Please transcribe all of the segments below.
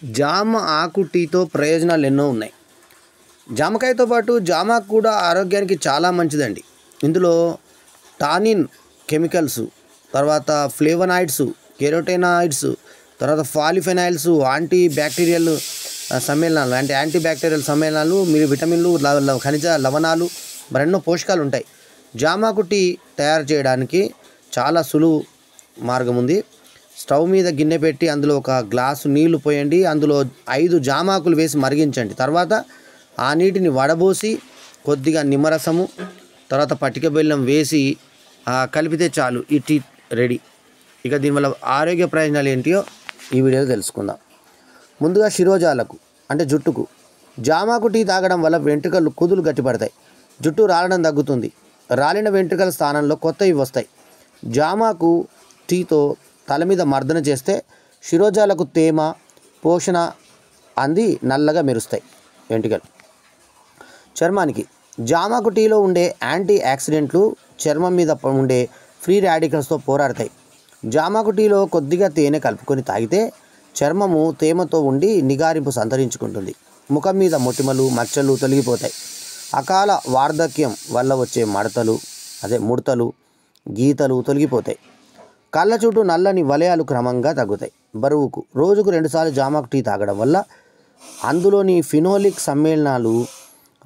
జామ ఆకు టీతో ప్రయోజనాలు ఎన్నో ఉన్నాయి. జామకాయతో పాటు జామాకు కూడా ఆరోగ్యానికి చాలా మంచిదండి. ఇందులో టానిన్ కెమికల్స్, తర్వాత ఫ్లేవనాయిడ్స్, కెరోటెనాయిడ్స్, తర్వాత పాలిఫెనాయిల్స్, యాంటీ బ్యాక్టీరియల్ సమ్మేళనాలు అంటే యాంటీ బ్యాక్టీరియల్ సమ్మేళనాలు, విటమిన్లు, ఖనిజ లవణాలు, మరెన్నో పోషకాలు ఉంటాయి. జామాకు టీ తయారు చేయడానికి చాలా సులువు మార్గం ఉంది. స్టవ్ మీద గిన్నె పెట్టి అందులో ఒక గ్లాసు నీళ్లు పోయండి. అందులో 5 జామాకులు వేసి మరిగించండి. తర్వాత ఆ నీటిని వడబోసి కొద్దిగా నిమ్మరసము, తర్వాత పటిక బెల్లం వేసి కలిపితే చాలు, ఈ టీ రెడీ. ఇక దీనివల్ల ఆరోగ్య ప్రయోజనాలు ఏంటియో ఈ వీడియోలో తెలుసుకుందాం. ముందుగా శిరోజాలకు అంటే జుట్టుకు జామాకు టీ తాగడం వల్ల వెంట్రుకలు కుదులు గట్టిపడతాయి, జుట్టు రాలడం తగ్గుతుంది, రాలిన వెంట్రుకల స్థానంలో కొత్తవి వస్తాయి. జామాకు టీతో తల మీద మర్దన చేస్తే శిరోజాలకు తేమ, పోషణ అంది నల్లగా మెరుస్తాయి వెంట్రుకలు. చర్మానికి జామాకు టీలో ఉండే యాంటీ ఆక్సిడెంట్లు చర్మం మీద ఉండే ఫ్రీ రాడికల్స్తో పోరాడతాయి. జామాకు టీలో కొద్దిగా తేనె కలుపుకొని తాగితే చర్మము తేమతో ఉండి నిగారింపు సంతరించుకుంటుంది. ముఖం మీద మొటిమలు, మచ్చలు తొలగిపోతాయి. అకాల వార్ధక్యం వల్ల వచ్చే ముడతలు, గీతలు తొలగిపోతాయి. కళ్ళ చుట్టూ నల్లని వలయాలు క్రమంగా తగ్గుతాయి. బరువుకు రోజుకు 2 సార్లు జామాకు టీ తాగడం వల్ల అందులోని ఫినోలిక్ సమ్మేళనాలు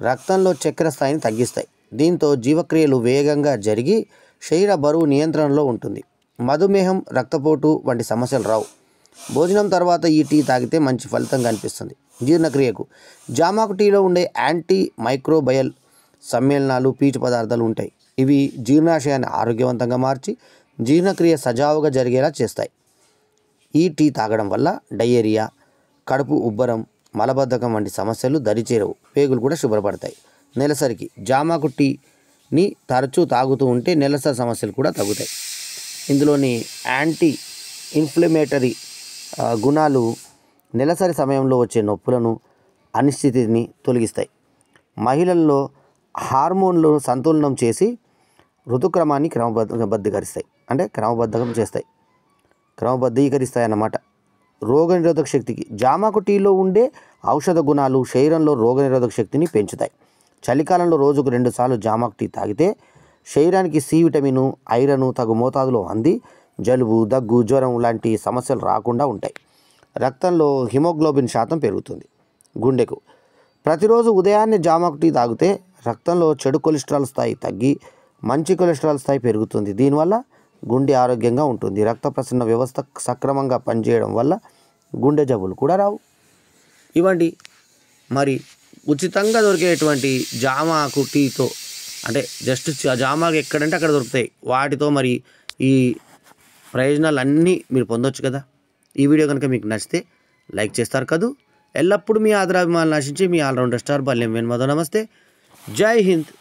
రక్తంలో చక్కెర స్థాయిని తగ్గిస్తాయి. దీంతో జీవక్రియలు వేగంగా జరిగి శరీర బరువు నియంత్రణలో ఉంటుంది. మధుమేహం, రక్తపోటు వంటి సమస్యలు రావు. భోజనం తర్వాత ఈ టీ తాగితే మంచి ఫలితం కనిపిస్తుంది. జీర్ణక్రియకు జామాకు టీలో ఉండే యాంటీ మైక్రోబయల్ సమ్మేళనాలు, పీచు పదార్థాలు ఉంటాయి. ఇవి జీర్ణాశయాన్ని ఆరోగ్యవంతంగా మార్చి జీర్ణక్రియ సజావుగా జరిగేలా చేస్తాయి. ఈ టీ తాగడం వల్ల డయేరియా, కడుపు ఉబ్బరం, మలబద్ధకం వంటి సమస్యలు దరిచేరవు. పేగులు కూడా శుభ్రపడతాయి. నెలసరికి జామాకు టీని తరచూ తాగుతూ ఉంటే నెలసరి సమస్యలు కూడా తగ్గుతాయి. ఇందులోని యాంటీ ఇన్ఫ్లమేటరీ గుణాలు నెలసరి సమయంలో వచ్చే నొప్పులను, అనిశ్చితిని తొలగిస్తాయి. మహిళల్లో హార్మోన్లు సంతులనం చేసి ఋతుక్రమాన్ని క్రమబద్ధీకరిస్తాయి అన్నమాట. రోగనిరోధక శక్తికి జామాకు టీలో ఉండే ఔషధ గుణాలు శరీరంలో రోగనిరోధక శక్తిని పెంచుతాయి. చలికాలంలో రోజుకు 2 సార్లు జామాకు టీ తాగితే శరీరానికి సి విటమిన్, ఐరన్ తగు మోతాదులో అంది జలుబు, దగ్గు, జ్వరం లాంటి సమస్యలు రాకుండా ఉంటాయి. రక్తంలో హిమోగ్లోబిన్ శాతం పెరుగుతుంది. గుండెకు ప్రతిరోజు ఉదయాన్నే జామాకు టీ తాగితే రక్తంలో చెడు కొలెస్ట్రాల్ స్థాయి తగ్గి మంచి కొలెస్ట్రాల్ స్థాయి పెరుగుతుంది. దీనివల్ల గుండె ఆరోగ్యంగా ఉంటుంది. రక్త ప్రసరణ వ్యవస్థ సక్రమంగా పనిచేయడం వల్ల గుండె జబ్బులు కూడా రావు. ఇవ్వండి మరి ఉచితంగా దొరికేటువంటి జామాకు టీతో, అంటే జస్ట్ జామాకు ఎక్కడంటే అక్కడ దొరుకుతాయి, వాటితో మరి ఈ ప్రయోజనాలన్నీ మీరు పొందొచ్చు కదా. ఈ వీడియో కనుక మీకు నచ్చితే లైక్ చేస్తారు కదూ. ఎల్లప్పుడూ మీ ఆదరాభిమానాలు ఆశించి మీ ఆల్రౌండర్ స్టార్ బాల్యం వెన్మధు. నమస్తే, జై హింద్.